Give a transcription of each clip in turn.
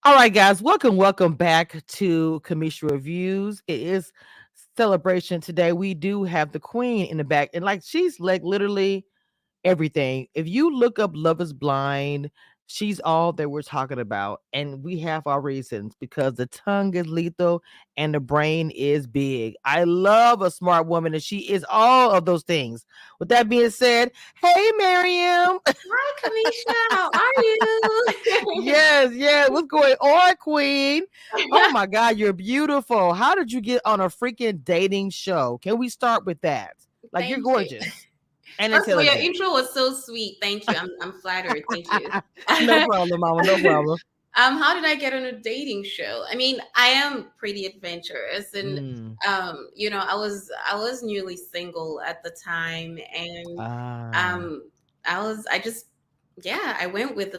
All right, guys, welcome back to Kamisha Reviews. It is celebration today. We do have the queen in the back, and like she's like literally everything. If you look up Love is Blind, she's all that we're talking about. And we have our reasons because the tongue is lethal and the brain is big. I love a smart woman, and she is all of those things. With that being said, hey, Miriam. Hi, Kamisha. How are you? Yes. What's going on, queen? Oh my God, you're beautiful. How did you get on a freaking dating show? Can we start with that? Like, you're Thank you. gorgeous and First of all, your intelligent. intro was so sweet. Thank you. I'm flattered. Thank you. No problem, mama. No problem. How did I get on a dating show? I mean, I am pretty adventurous, and Mm. I was newly single at the time, and Ah. um, I just yeah, I went with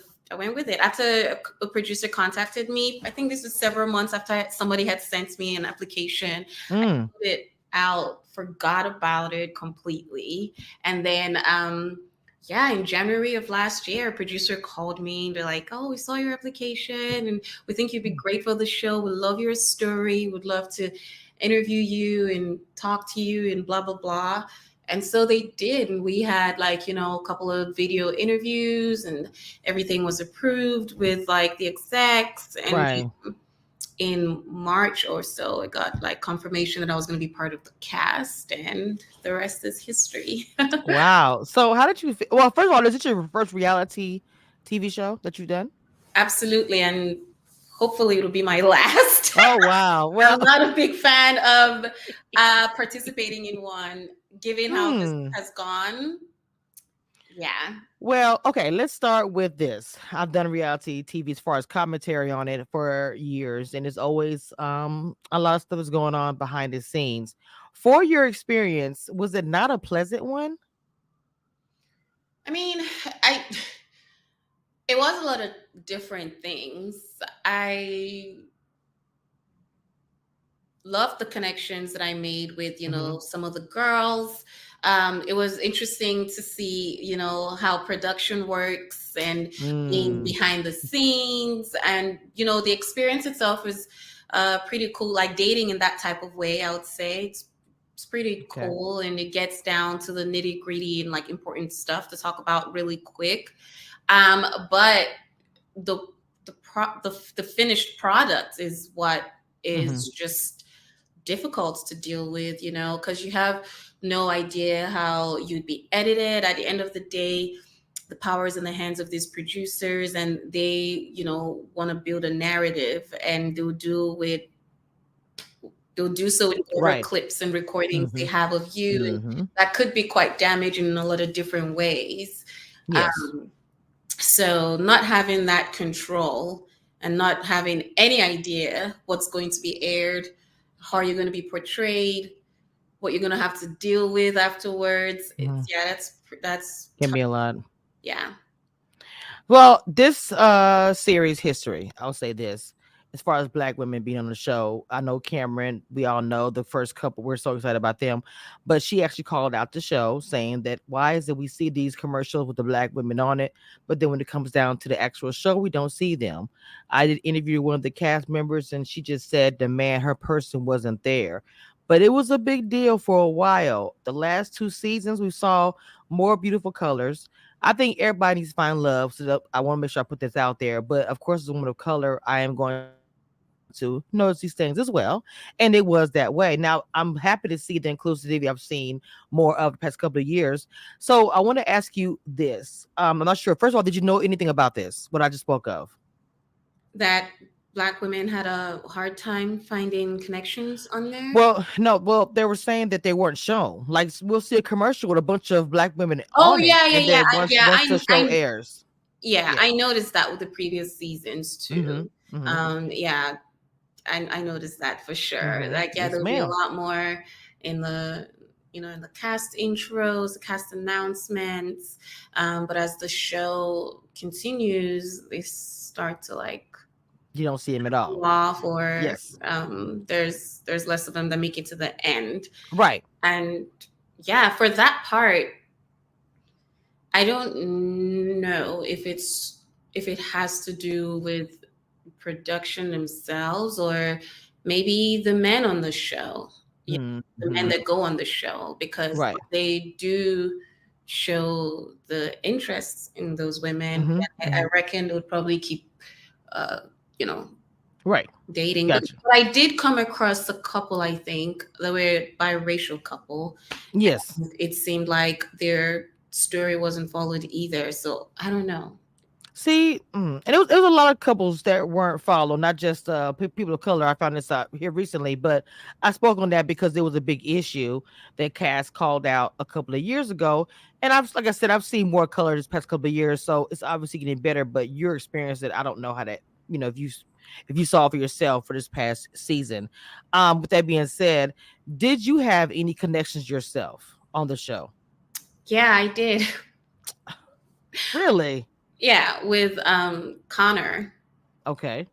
it after a producer contacted me. I think this was several months after somebody had sent me an application. I Mm. put it out, forgot about it completely, and then yeah, in January of last year, a producer called me and they're like, "Oh, we saw your application and we think you'd be great for the show. We love your story. Would love to interview you and talk to you and blah blah blah." And so they did, and we had like a couple of video interviews, and everything was approved with like the execs. And Right. in March or so, I got like confirmation that I was going to be part of the cast, and the rest is history. Wow. So, how did you feel? Well, first of all, is it your first reality TV show that you've done? Absolutely, and hopefully it'll be my last. Oh, wow. Well, I'm not a big fan of participating in one, given how this hmm. has gone. Yeah, Well, okay, let's start with this. I've done reality TV as far as commentary on it for years, and it's always a lot of stuff is going on behind the scenes. For your experience, was it not a pleasant one? I mean, I it was a lot of different things. I loved the connections that I made with, Mm-hmm. some of the girls. It was interesting to see, how production works and being Mm, behind the scenes. And, the experience itself is pretty cool, like dating in that type of way, I would say. It's pretty okay. cool, and it gets down to the nitty gritty and like important stuff to talk about really quick. But the the finished product is what Mm-hmm. is just difficult to deal with, because you have no idea how you'd be edited. At the end of the day, the power is in the hands of these producers, and they, want to build a narrative, and they'll do so with whatever Right. clips and recordings Mm-hmm. they have of you, and Mm-hmm. that could be quite damaging in a lot of different ways. Yes. Um, so not having that control and not having any idea what's going to be aired, how you're going to be portrayed, what you're going to have to deal with afterwards. Mm-hmm. It's yeah, that's Can tough. be a lot. Yeah. Well, this series history, I'll say this. As far as black women being on the show, I know Cameron, we all know the first couple, we're so excited about them. But she actually called out the show saying that why is it we see these commercials with the black women on it, but then when it comes down to the actual show, we don't see them. I did interview one of the cast members and she just said the man, her person wasn't there. But it was a big deal for a while. The last two seasons, we saw more beautiful colors. I think everybody needs to find love. So I want to make sure I put this out there. But of course, as a woman of color, I am going to notice these things as well. And it was that way. Now, I'm happy to see the inclusivity I've seen more of the past couple of years. So I want to ask you this. I'm not sure. First of all, did you know anything about this? What I just spoke of? That black women had a hard time finding connections on there. Well, no. Well, they were saying that they weren't shown. Like we'll see a commercial with a bunch of black women Oh on it, yeah, yeah, and yeah, then once the show airs, yeah. yeah. I noticed that with the previous seasons Mm-hmm. too. Mm-hmm. Yeah, I noticed that for sure. Mm-hmm. Like, yeah, Yes, there'll be a ma'am. lot more in the in the cast intros, the cast announcements. But as the show continues, they start to like You don't see him at all. cool off, or Yes. there's less of them that make it to the end. Right. And yeah, for that part, I don't know if it has to do with production themselves, or maybe the men on the show, you know, the men Mm-hmm. that go on the show, because Right. they do show the interests in those women. Mm-hmm. I Mm-hmm. reckon they would probably keep, uh, you know, Right. dating. Gotcha. But I did come across a couple, I think, they were biracial couple. Yes. It seemed like their story wasn't followed either. So I don't know. See, and it was a lot of couples that weren't followed, not just people of color. I found this out here recently, but I spoke on that because there was a big issue that Cass called out a couple of years ago. And I've, like I said, I've seen more color this past couple of years, so it's obviously getting better. But your experience, that I don't know how that, if you saw for yourself for this past season. With that being said, did you have any connections yourself on the show? Yeah, I did. Really? Yeah, with Connor. Okay.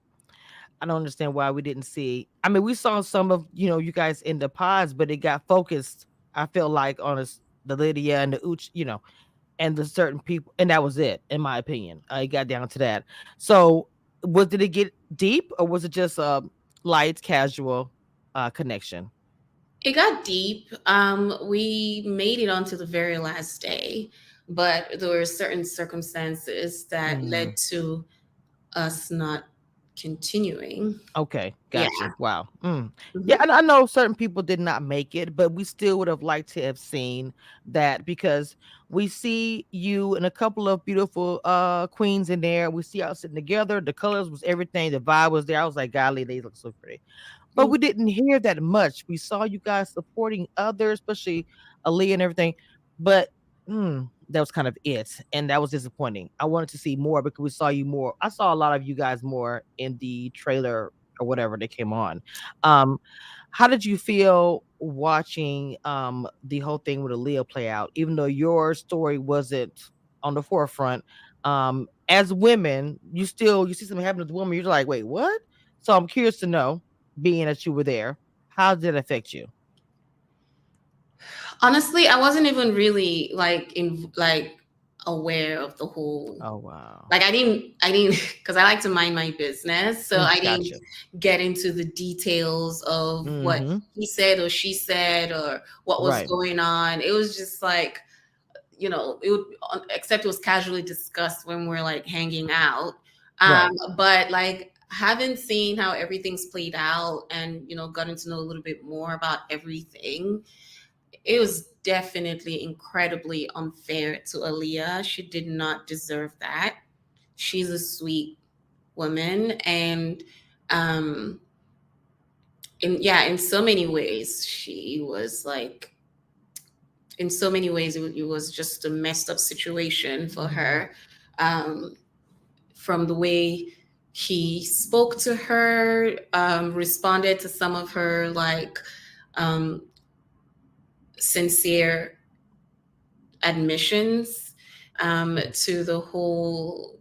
I don't understand why we didn't see. I mean, we saw some of you guys in the pods, but it got focused. I feel like on the Lydia and the Uch, and the certain people, and that was it, in my opinion. It got down to that. So, did it get deep, or was it just a light, casual connection? It got deep. We made it onto the very last day, but there were certain circumstances that led Mm. to us not continuing. Okay, Yeah. got you. Wow. Yeah, Mhm. and I know certain people did not make it, but we still would have liked to have seen that, because we see you and a couple of beautiful queens in there. We see y'all sitting together. The colors was everything. The vibe was there. I was like, golly, they look so pretty. But Thank we didn't hear that much. We saw you guys supporting others, especially Aaliyah and everything. But that was kind of it. And that was disappointing. I wanted to see more because we saw you more. I saw a lot of you guys more in the trailer or whatever that came on. Um, how did you feel watching the whole thing with Aaliyah play out, even though your story wasn't on the forefront? As women, you see something happen to the woman, you're like, wait, what? So I'm curious to know, being that you were there, how did it affect you? Honestly, I wasn't even really like aware of the whole, Oh wow. like I didn't because I like to mind my business, so I didn't Gotcha. get into the details of what Mm-hmm. he said or she said or what was Right. going on. It was just like, it would, except it was casually discussed when we're like hanging out. Right. But like having seen how everything's played out and gotten to know a little bit more about everything, it was definitely incredibly unfair to Aaliyah. She did not deserve that. She's a sweet woman, and um, in so many ways, she was like, in so many ways, it was just a messed up situation for Mm-hmm. her. Um, from the way he spoke to her, responded to some of her like um, sincere admissions, to the whole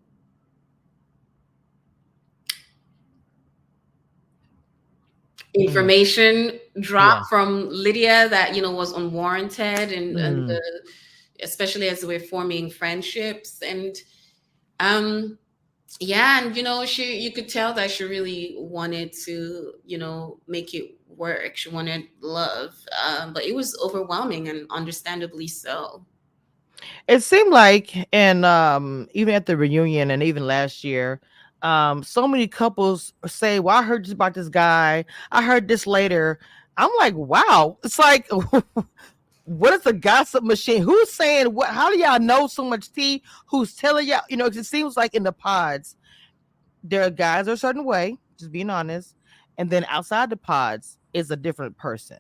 Mm-hmm. information drop Yeah. from Lydia that was unwarranted, and Mm. especially as we're forming friendships, and um yeah, and she you could tell that she really wanted to make it work. She wanted love, but it was overwhelming, and understandably so. It seemed like, and even at the reunion, and even last year, so many couples say, "Well, I heard this about this guy. I heard this later." I'm like, "Wow!" It's like, what is a gossip machine? Who's saying what? How do y'all know so much tea? Who's telling y'all? 'Cause it seems like in the pods, there are guys are a certain way, just being honest, and then outside the pods is a different person.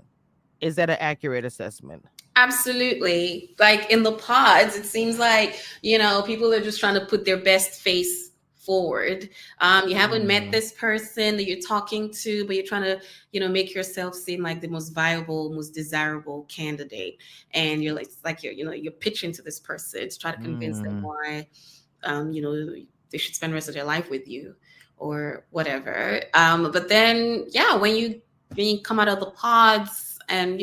Is that an accurate assessment? Absolutely. Like in the pods, it seems like, people are just trying to put their best face forward. You haven't met Mm, this person that you're talking to, but you're trying to, make yourself seem like the most viable, most desirable candidate. And you're like, it's like you're pitching to this person to try to convince them mm, why, you know, they should spend the rest of their life with you or whatever. But then, yeah, when you come out of the pods and,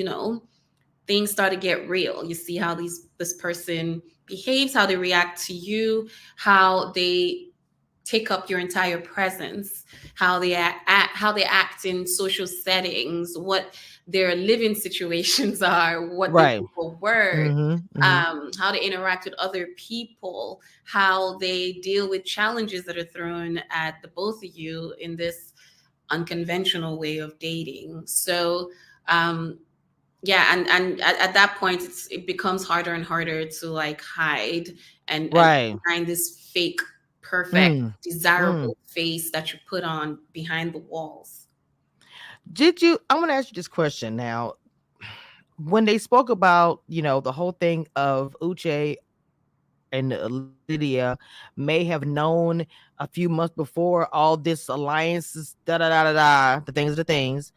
things start to get real. You see how this person behaves, how they react to you, how they take up your entire presence, how they how they act in social settings, what their living situations are, what they Right. do for work, Mm-hmm. how they interact with other people, how they deal with challenges that are thrown at the both of you in this unconventional way of dating. So um, yeah, and at that point it becomes harder and harder to like hide and Right. behind this fake perfect Mm. Mm. desirable face that you put on behind the walls. Did you? I want to ask you this question now. When they spoke about, the whole thing of Uche and Lydia may have known a few months before all this alliances, da da da da da, the things.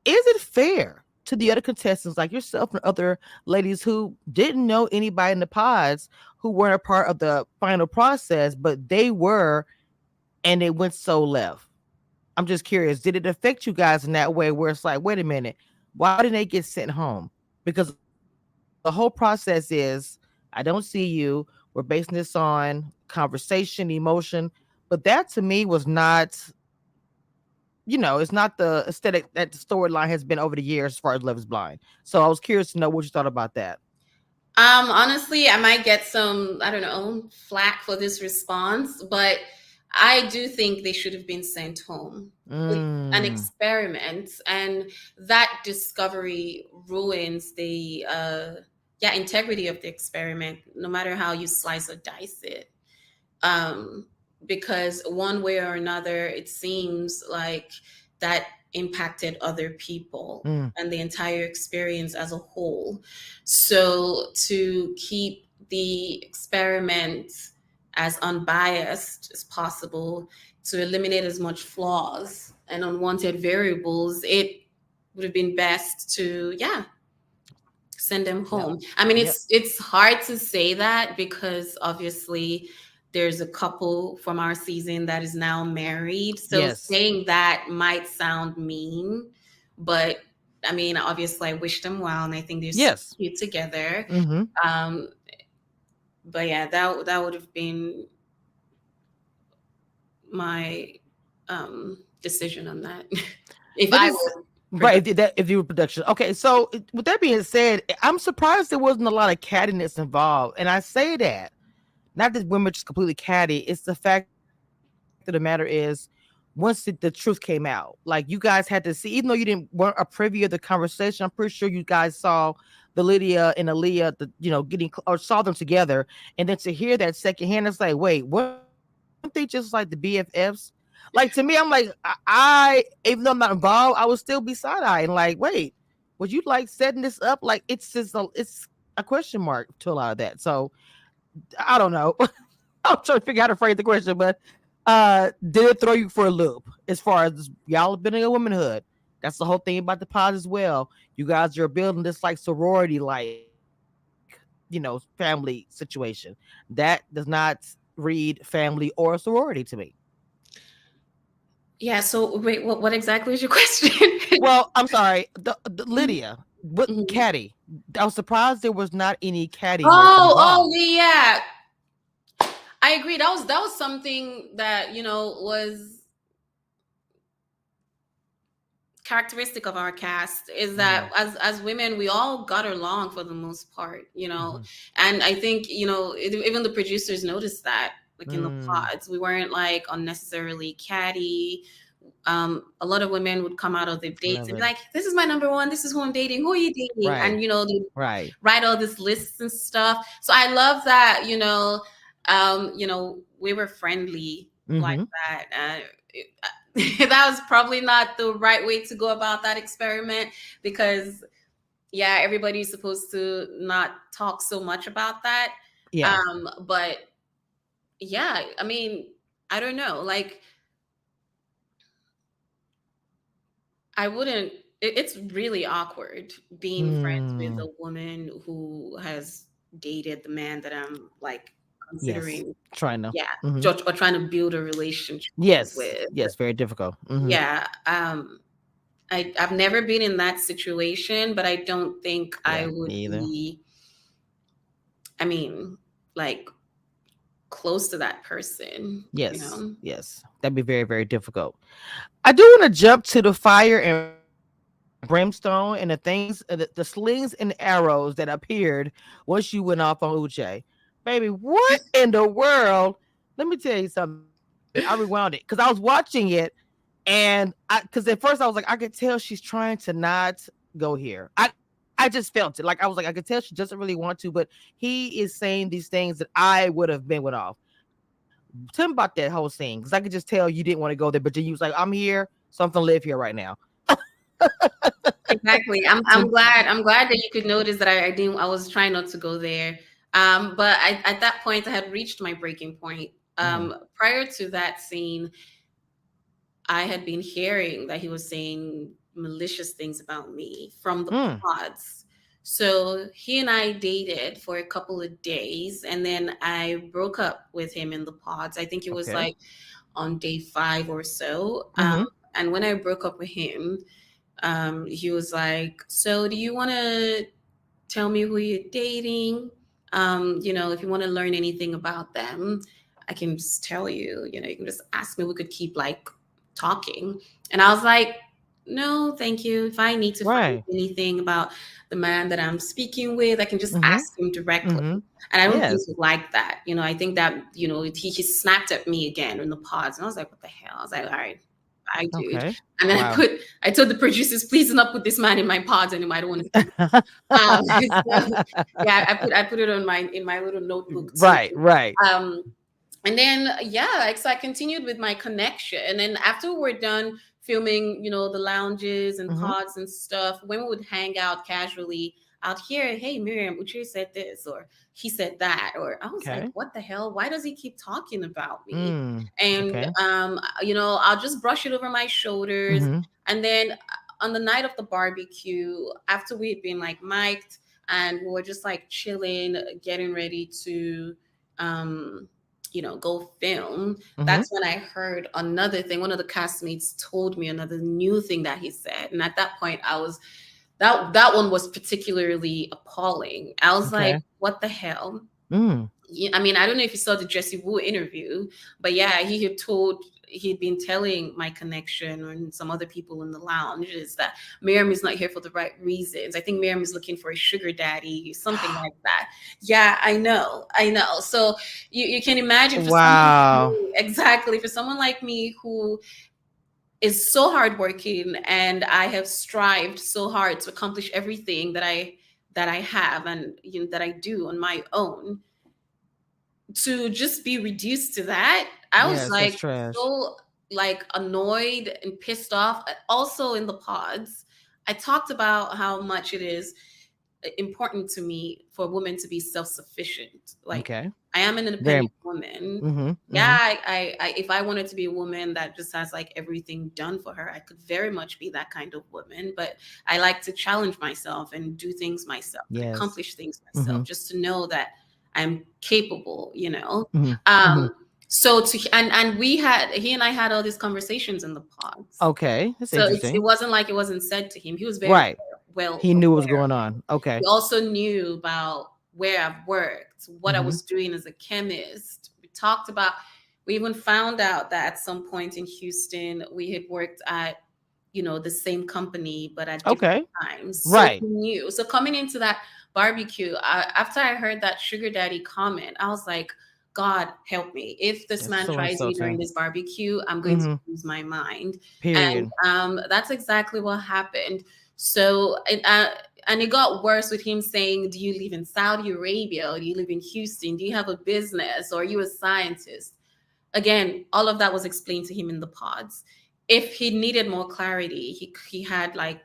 Is it fair to the other contestants like yourself and other ladies who didn't know anybody in the pods, who weren't a part of the final process, but they were, and it went so left? I'm just curious, did it affect you guys in that way where it's like, wait a minute, why didn't they get sent home? Because the whole process is, I don't see you. We're basing this on conversation, emotion. But that to me was not, it's not the aesthetic that the storyline has been over the years as far as Love is Blind. So I was curious to know what you thought about that. Honestly, I might get some, I don't know, flack for this response, but I do think they should have been sent home. It's an Mm, experiment, and that discovery ruins the yeah, integrity of the experiment, no matter how you slice or dice it. um, because one way or another, it seems like that impacted other people mm, and the entire experience as a whole. So, to keep the experiment as unbiased as possible, to eliminate as much flaws and unwanted variables, it would have been best to, yeah, send them yep. home. I mean, Yep. it's hard to say that because obviously there's a couple from our season that is now married. So Yes. saying that might sound mean, but I mean, obviously I wish them well and I think they're so Yes. cute together. Mm-hmm. Um, but yeah, that would have been my decision on that if But I it's were right producer. if you were production. Okay, so with that being said, I'm surprised there wasn't a lot of cattiness involved, and I say that not that women are just completely catty. It's the fact of the matter is, once the truth came out, like you guys had to see, even though you didn't weren't a privy of the conversation. I'm pretty sure you guys saw the Lydia and Aaliyah, getting or saw them together, and then to hear that secondhand, it's like, wait, weren't they just like the BFFs? Like to me, I'm like, even though I'm not involved, I would still be side eyeing. Like, wait, was you like setting this up? Like, it's a question mark to a lot of that. So I don't know. I'm trying to figure out how to phrase the question, but did it throw you for a loop as far as y'all building a womanhood? That's the whole thing about the pod as well. You guys are building this like sorority, like family situation. That does not read family or sorority to me. Yeah, so wait, what exactly is your question? Well, I'm sorry, the Lydia, what Mhm. caddy? I was surprised there was not any cattiness Oh, involved. yeah. I agree. That was something that was characteristic of our cast is that Mm, as women we all got along for the most part. mhm, And I think even the producers noticed that, like in the mm, pods we weren't like unnecessarily catty. A lot of women would come out of the dates love and be it. like, "This is my number one. This is who I'm dating. Who are you dating?" And Right, they right. write all these lists and stuff. So I love that. We were friendly like Mm-hmm. that. That was probably not the right way to go about that experiment because yeah, everybody's supposed to not talk so much about that. Yeah. But yeah, I mean, I don't know. Like I wouldn't. It's really awkward being friends with Mm, a woman who has dated the man that I'm like yes. considering, Trying to. yeah, Mm-hmm. or trying to build a relationship Yes. with. Yes. Very difficult. Mm-hmm. Yeah, I've never been in that situation, but I don't think I Yeah. would Me either. be. I mean, like close to that person, you Yes, know. yes, that'd be very, very difficult. I do want to jump to the fire and brimstone and the things, the slings and arrows that appeared once you went off on Uche. Baby, what in the world? Let me tell you something. I rewound it because I was watching it, and because at first I was like, I could tell she's trying to not go here. I just felt it. Like I was like, I could tell she doesn't really want to, but he is saying these things that I would have been with off. Tell me about that whole scene, because I could just tell you didn't want to go there, but then you was like, I'm here, so I'm gonna live here right now. Exactly. I'm glad that you could notice that I didn't. I was trying not to go there. But at that point, I had reached my breaking point. Mhm. Prior to that scene, I had been hearing that he was saying malicious things about me from the Mm, pods. So he and I dated for a couple of days, and then I broke up with him in the pods. I think it was okay. like on day 5 or so. Mhm. And when I broke up with him, he was like, "So, do you want to tell me who you're dating? If you want to learn anything about them, I can just tell you. You can just ask me. We could keep like talking." And I was like, "No, thank you. If I need to find Right. anything about the man that I'm speaking with, I can just Mhm. ask him directly." Mhm. And I don't think Yes. he liked that. I think that, he snapped at me again in the pods. And I was like, what the hell? I was like, all right, bye, dude. Okay. And then Wow. I told the producers, please do not put this man in my pods anymore. I don't want to see. So, yeah, I put it on in my little notebook too. Right. Right. Um, and then yeah, like so I continued with my connection. And then after we're done filming, the lounges and Mhm. pods and stuff, when we would hang out casually out here, hey Miriam, Uche said this or he said that, or I was like, Okay. what the hell? Why does he keep talking about me? Mm. And Okay. I'll just brush it over my shoulders. Mhm. And then on the night of the barbecue, after we had been like mic'd and we were just like chilling, getting ready to go film. Mhm. That's when I heard another thing. One of the castmates told me another new thing that he said. And at that point, that one was particularly appalling. I was like, Okay. what the hell? Mm. Yeah, I mean, I don't know if you saw the Jesse Wu interview, but yeah, he'd been telling my connection and some other people in the lounge is that Miriam is not here for the right reasons. I think Miriam is looking for a sugar daddy, something like that. Yeah, I know. So you can imagine for someone like Wow. me, exactly, for someone like me who is so hardworking and I have strived so hard to accomplish everything that I have and that I do on my own, to just be reduced to that, I was Yes, that's like trash. so like annoyed and pissed off. Also in the pods, I talked about how much it is important to me for a woman to be self-sufficient. Like Okay. I am an Very. independent woman. Mhm. Yeah, Mhm. if I wanted to be a woman that just has like everything done for her, I could very much be that kind of woman. But I like to challenge myself and do things myself and Yes. accomplish things myself, Mhm. just to know that I'm capable. Mhm. Mhm. Um, so and he and I had all these conversations in the pods. Okay. That's So it interesting. wasn't like it wasn't said to him. He was very Right. well He knew what was aware. going on. He Okay. also knew about where I've worked, what I Mhm. was doing as a chemist. We even found out that at some point in Houston, we had worked at, the same company, but at different Okay. times. So Right. he knew. So coming into that barbecue, after I heard that sugar daddy comment, I was like, God help me. If this That's man so tries me during insulting. this barbecue, I'm going to Mhm. lose my mind. And Period. that's exactly what happened. So, and it got worse with him saying, do you live in Saudi Arabia? Or do you live in Houston? Do you have a business? Or are you a scientist? Again, all of that was explained to him in the pods. If he needed more clarity, he had like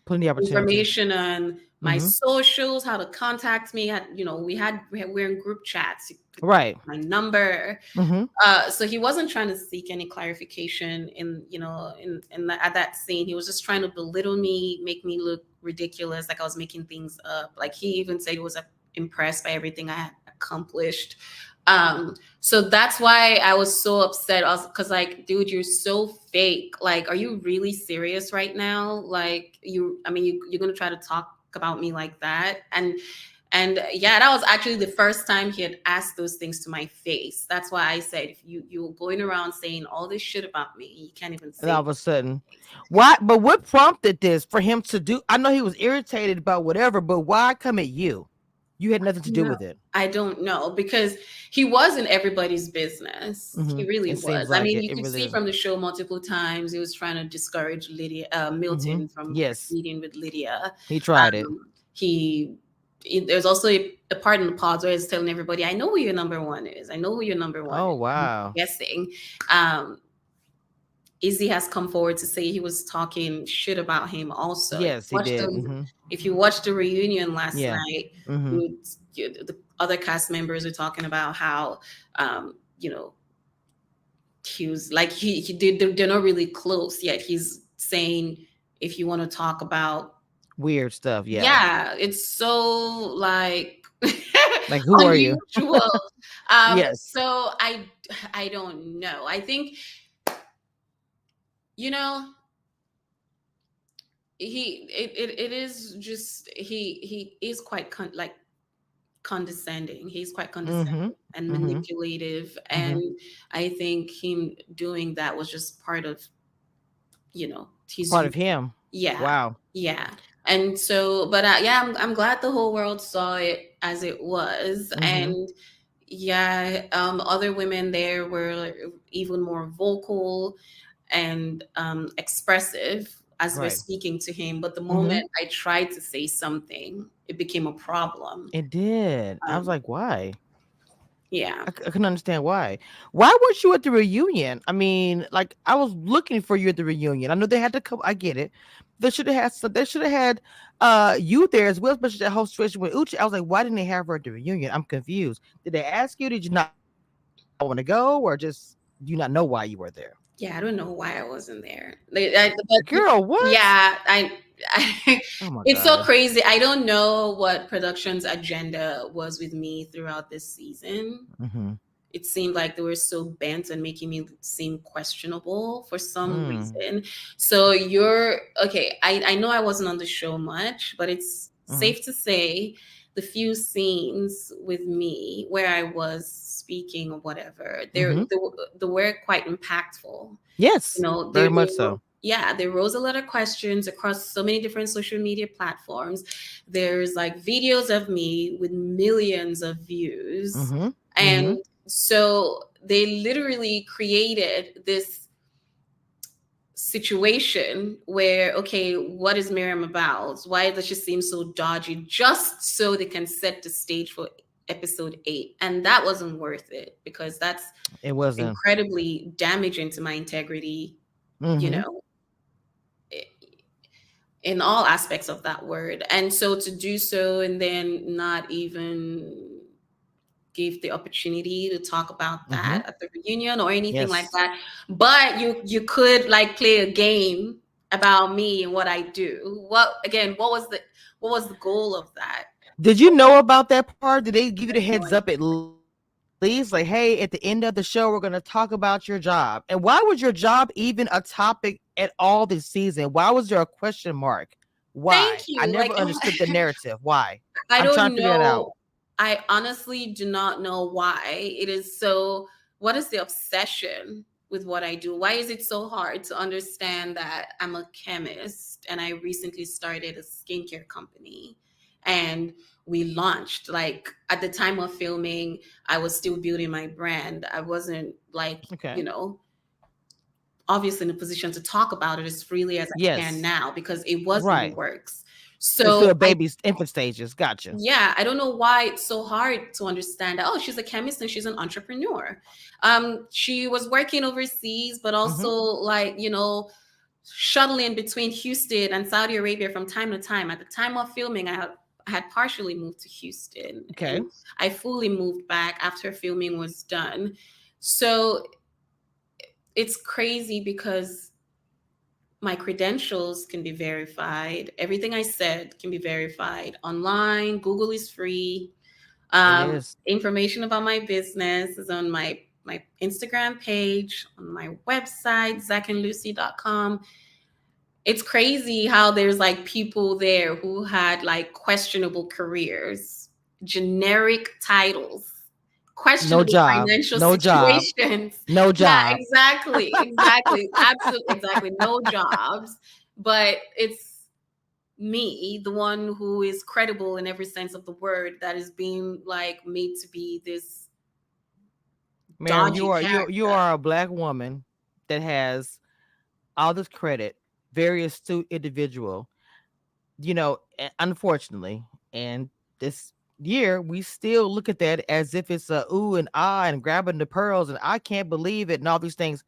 Plenty of opportunity. information on my Mhm. socials, how to contact me. We're in group chats. You could Right. my number. Mhm. So he wasn't trying to seek any clarification at that scene. He was just trying to belittle me, make me look ridiculous, like I was making things up. Like he even said he was impressed by everything I had accomplished. So that's why I was so upset. I was because like, dude, you're so fake. Like, are you really serious right now? Like, you're gonna try to talk about me like that? And And yeah, that was actually the first time he had asked those things to my face. That's why I said, if you're going around saying all this shit about me, you can't even And all say of a this to my sudden, face. why? But what prompted this for him to do? I know he was irritated about whatever, but why come at you? You had nothing to do No, with it. I don't know, because he was in everybody's business. He really It was. seems I like mean, it. you It could really see is. from the show multiple times he was trying to discourage Milton from Yes, meeting with Lydia. he tried it. He there's also a part in the pods where he's telling everybody, "I know who your number one is. I know who your number one Oh is." I'm wow. guessing. Um, Izzy has come forward to say he was talking shit about him. Also, Yes, he did. if you watched the reunion last Yeah. night, hmm the other cast members are talking about how, you know, he was like they're not really close yet. He's saying, if you want to talk about, Weird stuff. Yeah. yeah, it's so like Like, who are you? unusual. Yes. So I don't know. I think, you know, it is just he is quite like condescending. He's quite Mm-hmm. condescending and Mm-hmm. manipulative, Mm-hmm. and I think him doing that was just part of, he's Part of him. yeah, Wow. yeah. And so, but yeah, I'm glad the whole world saw it as it was. Mm-hmm. And yeah, other women there were even more vocal and expressive as they were Right. speaking to him. But the Mm-hmm. moment I tried to say something, it became a problem. It did. I was Um, like, why? yeah. I couldn't understand why. Why weren't you at the reunion? I mean, like I was looking for you at the reunion. I know they had to come. I get it. They should have had some. They should have had you there as well, especially that whole situation with Uchi. I was like, why didn't they have her at the reunion? I'm confused. Did they ask you? Did you not want to go, or just do you not know why you were there? Yeah, I don't know why I wasn't there. But Girl, what? yeah, I Oh my it's so god. crazy. I don't know what production's agenda was with me throughout this season. Mm-hmm. It seemed like they were so bent on making me seem questionable for some Mm. reason. So you're okay. I know I wasn't on the show much, but it's Mm-hmm. safe to say the few scenes with me where I was speaking or whatever, Mm-hmm. they were quite impactful. You Yes, know, very much so. yeah, they rose a lot of questions across so many different social media platforms. There's like videos of me with millions of views. Mm-hmm. And Mm-hmm. so they literally created this situation where, okay, what is Miriam about? Why does she seem so dodgy? Just so they can set the stage for episode 8. And that wasn't worth it, because that's It wasn't. incredibly damaging to my integrity, you Mm-hmm. know, in all aspects of that word. And so to do so and then not even give the opportunity to talk about Mm-hmm. that at the reunion or anything like Yes. that, but you could like play a game about me and what I do. What was the goal of that? Did you know about that part? Did they give you I the have no heads up at idea. least? Like, hey, at the end of the show, we're going to talk about your job. And why was your job even a topic at all this season? Why was there a question mark? Why? I Thank never you. Like, understood the narrative. Why? I'm I trying to don't figure that out. know. I honestly do not know why it is so. What is the obsession with what I do? Why is it so hard to understand that I'm a chemist and I recently started a skincare company, and we launched, like, at the time of filming, I was still building my brand. I wasn't like, Okay. obviously in a position to talk about it as freely as I can Yes. now, because it was in the Right. works. It's still So a baby's infant stages. Gotcha. yeah, I don't know why it's so hard to understand that, oh, she's a chemist and she's an entrepreneur. She was working overseas, but also, Mm-hmm. like, shuttling between Houston and Saudi Arabia from time to time. At the time of filming, I had partially moved to Houston, Okay. and I fully moved back after filming was done. So it's crazy because my credentials can be verified. Everything I said can be verified online. Google is free. It is. Information about my business is on my Instagram page, on my website, zackandlucy.com. It's crazy how there's like people there who had like questionable careers generic titles, No questionable job. financial No job. situations. No Yeah, job. exactly, exactly, absolutely, exactly. No jobs, but it's me, the one who is credible in every sense of the word, that is being like made to be this Miriam, you dodgy are you character. are a black woman that has all this credit, very astute individual. Unfortunately, and this year we still look at that as if it's a ooh and ah and grabbing the pearls and I can't believe it and all these things.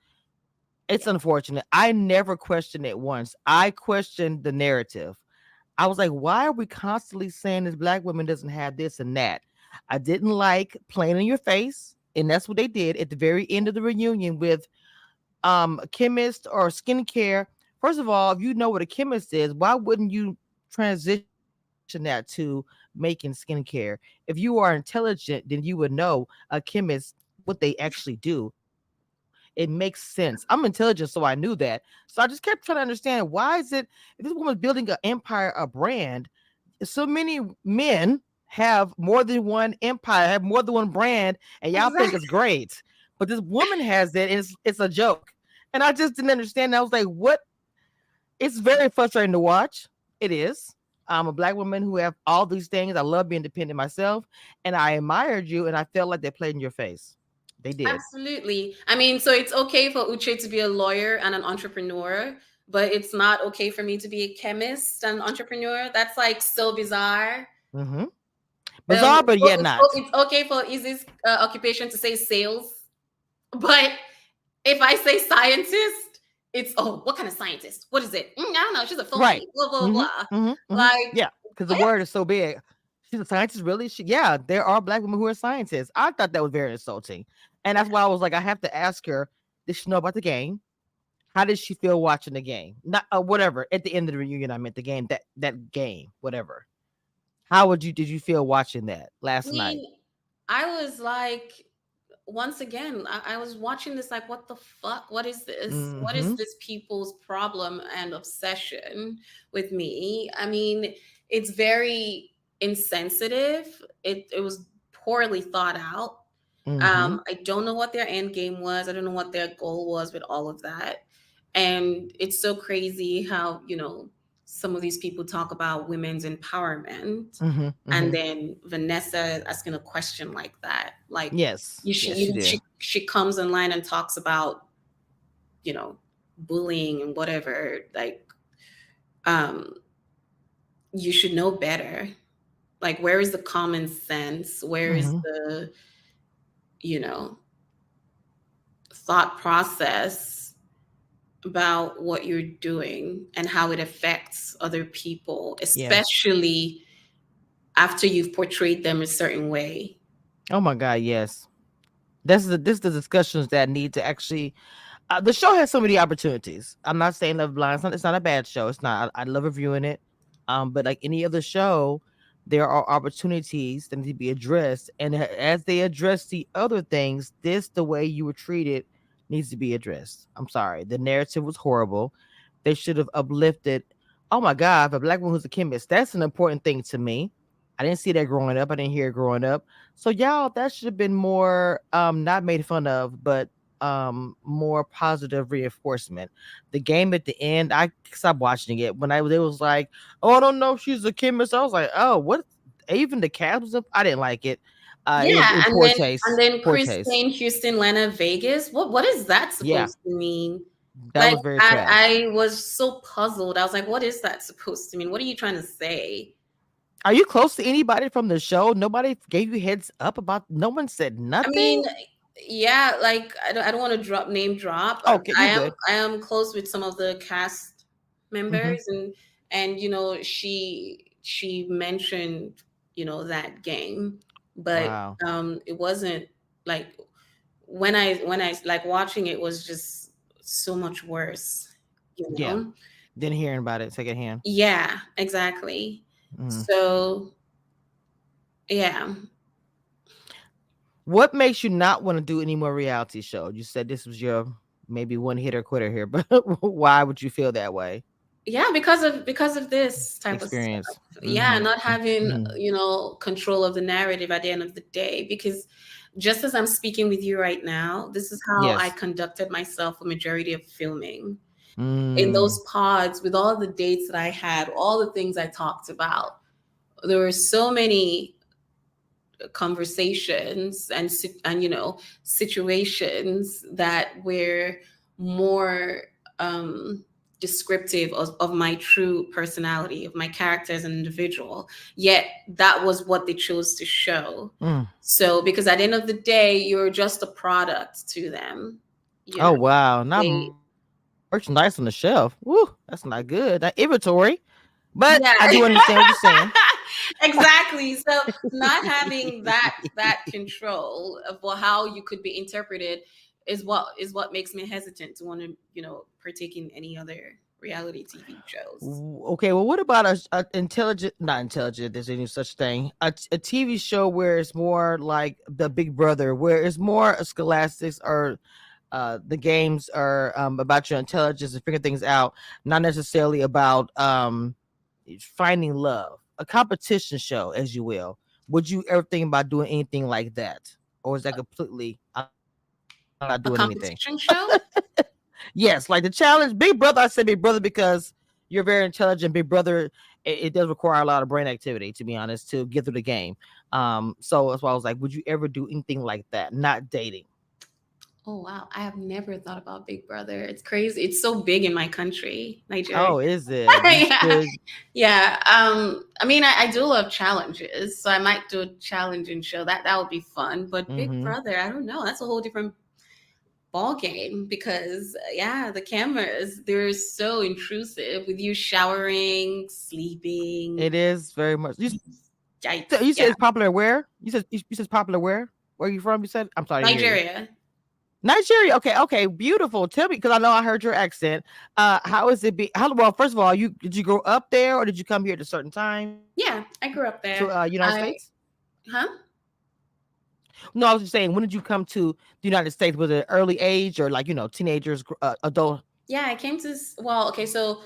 It's unfortunate. I never questioned it once. I questioned the narrative. I was like, why are we constantly saying this black woman doesn't have this and that? I didn't like playing in your face, and that's what they did at the very end of the reunion with chemist or skincare. First of all, if you know what a chemist is, why wouldn't you transition that to making skincare? If you are intelligent, then you would know a chemist what they actually do. It makes sense. I'm intelligent, so I knew that. So I just kept trying to understand, why is it, if this woman's building an empire, a brand, so many men have more than one empire, have more than one brand, and y'all think it's Exactly. great. But this woman has it, and it's a joke. And I just didn't understand. I was like, what? It's very frustrating to watch. It is. I'm a black woman who have all these things. I love being independent myself, and I admired you, and I felt like they played in your face. They did. Absolutely. I mean, so it's okay for Uche to be a lawyer and an entrepreneur, but it's not okay for me to be a chemist and an entrepreneur. That's like so bizarre. Mm-hmm. Bizarre, but yet not. It's okay for Izzy's occupation to say sales, but if I say scientist, it's, oh, what kind of scientist? What is it? I don't know. She's a Right. phony. Blah blah Mm-hmm. blah. Mm-hmm. Mm-hmm. Like Yeah, because the what? word is so big. She's a scientist, really? Yeah, there are black women who are scientists. I thought that was very insulting, and that's why I was like, I have to ask her. Did she know about the game? How did she feel watching the game? Not whatever. At the end of the reunion, I meant the game. That game, whatever. How did you feel watching that I last night? mean, I was like, once again, I was watching this like, what the fuck? What is this? What is Mm-hmm. this people's problem and obsession with me? I mean, it's very insensitive. It was poorly thought out. Mm-hmm. I don't know what their end game was. I don't know what their goal was with all of that. And it's so crazy how, some of these people talk about women's empowerment, Mm-hmm. and Mm-hmm. then Vanessa asking a question like that. Like, Yes. Yes, she did. she comes online and talks about, you know, bullying and whatever. Like, um, you should know better. Like, where is the common sense? Where is Mm-hmm. the, you know, thought process about what you're doing and how it affects other people, Yes. especially after you've portrayed them a certain way. Oh my God. Yes. This is the discussions that need to actually. The show has so many opportunities. I'm not saying Love Blind. It's not a bad show. It's not. I love reviewing it. But like any other show, there are opportunities that need to be addressed, and as they address the other things, the way you were treated needs to be addressed. I'm sorry. The narrative was horrible. They should have uplifted. Oh my God, if a black woman who's a chemist, that's an important thing to me. I didn't see that growing up. I didn't hear it growing up. So y'all, that should have been more not made fun of, but more positive reinforcement. The game at the end, I stopped watching it when it was like, oh, I don't know if she's a chemist. I was like, oh, what? Even the cast was up. I didn't like it. It was Yeah, in and poor then taste. Poor taste. Christine, Houston, Lana, Vegas. What is that Yeah, supposed to mean? that Like, was very trash. I was so puzzled. I was like, what is that supposed to mean? What are you trying to say? Are you close to anybody from the show? Nobody gave you heads up about. No one said I mean, nothing. yeah, like I don't want to drop name drop. Okay, I you am good. I am close with some of the cast Mm-hmm. members, and she mentioned, that game, but Wow. it wasn't like, when I like watching it was just so much worse, you Yeah. know. Didn't hearing about it secondhand. Yeah, exactly. Mm. So yeah. What makes you not want to do any more reality show? You said this was your maybe one hitter quitter here, but why would you feel that way? Yeah, because of this type of stuff. experience? Yeah, Mm-hmm. not having, Mm-hmm. control of the narrative at the end of the day. Because just as I'm speaking with you right now, this is how I Yes. conducted myself for majority of filming. In Mm. those pods, with all the dates that I had, all the things I talked about, there were so many conversations and situations that were more um descriptive of my true personality, of my character as an individual, yet that was what they chose to show. Mm. So because at the end of the day, you're just a product to them, you Oh know wow, not they merchandise on the shelf. Woo, that's not good. That inventory. But I do yeah. understand what you're saying. Exactly. So not having that control of how you could be interpreted is what makes me hesitant to want to partake in any other reality TV shows. Okay, well, what about a intelligent, not intelligent, there's any such thing, a TV show where it's more like the Big Brother, where it's more scholastics or the games are about your intelligence and figuring things out, not necessarily about finding love, a competition show, as you will. Would you ever think about doing anything like that? Or is that completely, I'm not doing anything? A competition show? Yes, like the challenge, Big Brother. I said Big Brother because you're very intelligent. Big Brother, it does require a lot of brain activity, to be honest, to get through the game. So that's why I was like, would you ever do anything like that? Not dating. Oh wow, I have never thought about Big Brother. It's crazy. It's so big in my country, Nigeria. Oh, is it? You Yeah. should. Yeah. I mean, I do love challenges, so I might do a challenging show. That would be fun. But Big Mm-hmm. Brother, I don't know. That's a whole different ball game because yeah, the cameras, they're so intrusive with you showering, sleeping. It is very much. You said Yikes. it's Yeah. popular where? You said it's popular where? Where are you from? You said. I'm sorry to hear you. Nigeria. Nigeria. Okay, okay, beautiful. Tell me, because I know I heard your accent. How is it? How well? First of all, you did you grow up there, or did you come here at a certain time Yeah, I grew up to there. United I States? huh? No, I was just saying, when did you come to the United States? Was it early age or like teenagers, adult? Yeah, I came to well, okay, so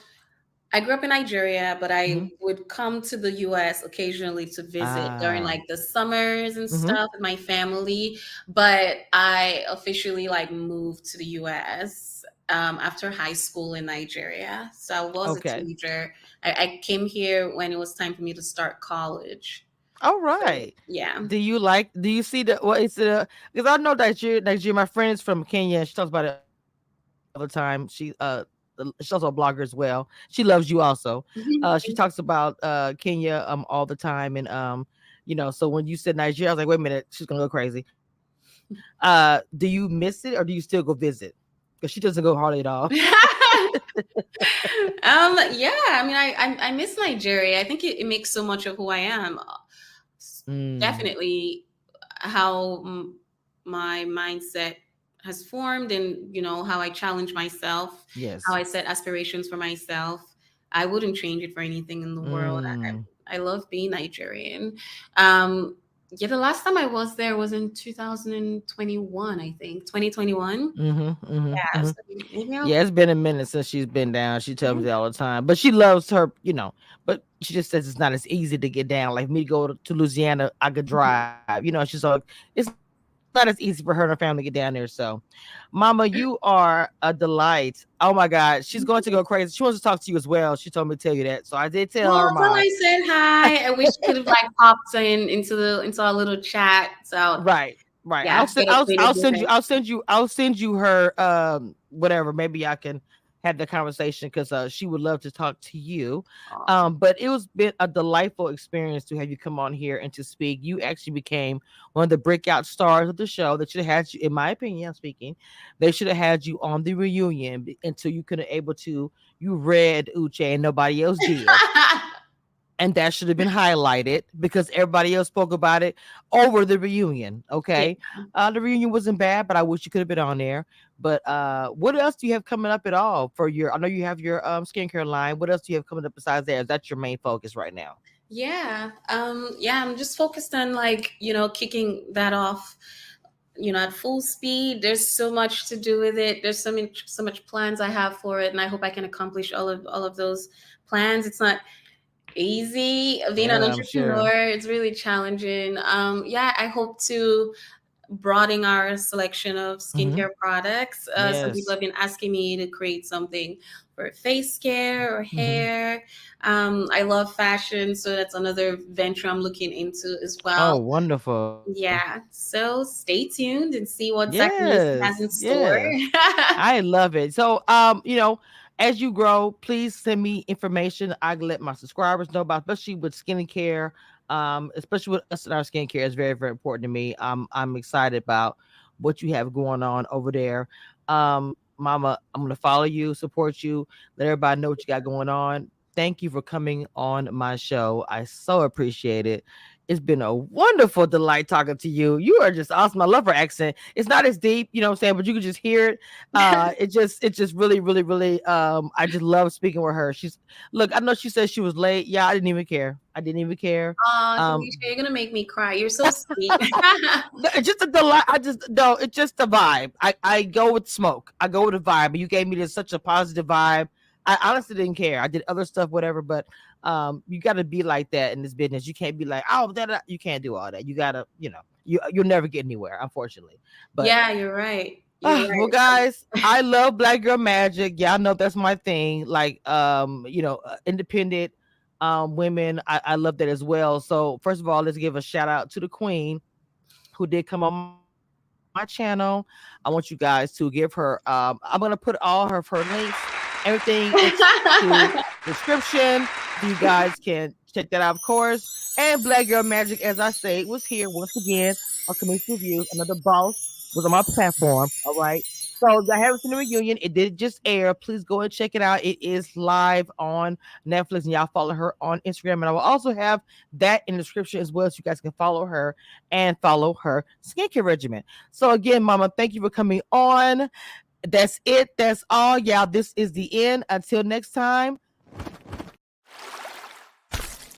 I grew up in Nigeria, but I Mm-hmm. would come to the US occasionally to visit during Ah. like the summers and Mm-hmm. stuff with my family. But I officially like moved to the US after high school in Nigeria. So I was a Okay. teenager. I came here when it was time for me to start college. All So right. yeah. Do you see the what is it? Because I know Nigeria, my friend is from Kenya. She talks about it all the time. She's also a blogger as well. She loves you also. She talks about Kenya all the time. And so when you said Nigeria, I was like, wait a minute, she's gonna go crazy. Do you miss it or do you still go visit? Because she doesn't go hardly at all. Yeah, I mean, I miss Nigeria. I think it makes so much of who I am. Mm, Definitely how my mindset has formed, and how I challenge myself, how yes. I set aspirations for myself. I wouldn't change it for anything in the world. Mm, I love being Nigerian. um yeah, the last time I was there was in 2021, I think 2021. mm-hmm, mm-hmm, Yeah, mm-hmm. so maybe I'll. Yeah, it's been a minute since she's been down. She tells me that all the time. But she loves her. But she just says it's not as easy to get down. Like me to go to Louisiana, I could drive. She's like, it's not as easy for her and her family to get down there. So, Mama, you are a delight. Oh my God, she's going to go crazy. She wants to talk to you as well. She told me to tell you that. So I did tell her, Well, Ma. tell I said hi. I wish you could have like popped into our little chat. So Right, right. yeah, get I'll acquainted with send her. you I'll send you her whatever. Maybe I can have the conversation because she would love to talk to you. Awesome. But it was been a delightful experience to have you come on here and to speak. You actually became one of the breakout stars of the show. That should have had you, in my opinion, I'm speaking. They should have had you on the reunion until you couldn't able to. You read Uche and nobody else did, and that should have been highlighted because everybody else spoke about it over the reunion. Yeah. Okay, the reunion wasn't bad, but I wish you could have been on there. But what else do you have coming up at all for your? I know you have your skincare line. What else do you have coming up besides that? Is that your main focus right now? Yeah. Yeah, I'm just focused on like, kicking that off at full speed. There's so much to do with it. There's so much plans I have for it, and I hope I can accomplish all of those plans. It's not easy being an Yeah, I'm entrepreneur. sure. It's really challenging. Yeah, I hope to broaden our selection of Hmm. skincare products. Some people Yes. have been asking me to create something for face care or Hmm. hair. I love fashion, so that's another venture I'm looking into as Oh, well. wonderful. Yeah, so stay tuned and see what Zach Mason has Yes, in store. yes. I love it. So, as you grow, please send me information. I can let my subscribers know about, especially with skincare. Especially with us in our skincare is very, very important to me. I'm excited about what you have going on over there. Mama, I'm gonna follow you, support you, let everybody know what you got going on. Thank you for coming on my show. I so appreciate it. It's been a wonderful delight talking to you. You are just awesome. I love her accent. It's not as deep, you know what I'm saying, but you can just hear it. It just really, really, really I just love speaking with her. She's look, I know she said she was late. Yeah, I didn't even care. I didn't even care. Oh, Um Felicia, you're gonna make me cry. You're so sweet. no, it's just a delight. I just no, it's just a vibe. I go with smoke. I go with a vibe. But you gave me this such a positive vibe. I honestly didn't care. I did other stuff, whatever. But you got to be like that in this business. You can't be like, oh, that you can't do all that. You gotta, you'll never get anywhere, unfortunately. But Yeah, you're right. You're well, right. guys, I love Black Girl Magic. Y'all know that's my thing. Like, independent women. I love that as well. So first of all, let's give a shout out to the Queen who did come on my channel. I want you guys to give her I'm gonna put all of her links, everything into description so you guys can check that out, of course. And Black Girl Magic, as I say, was here once again on Community Reviews. Another boss was on my platform. All right. So I haven't seen the reunion. It did just air. Please go and check it out. It is live on Netflix, and y'all follow her on Instagram. And I will also have that in the description as well, so you guys can follow her and follow her skincare regimen. So again, Mama, thank you for coming on. That's it. That's all. Y'all, this is the end. Until next time.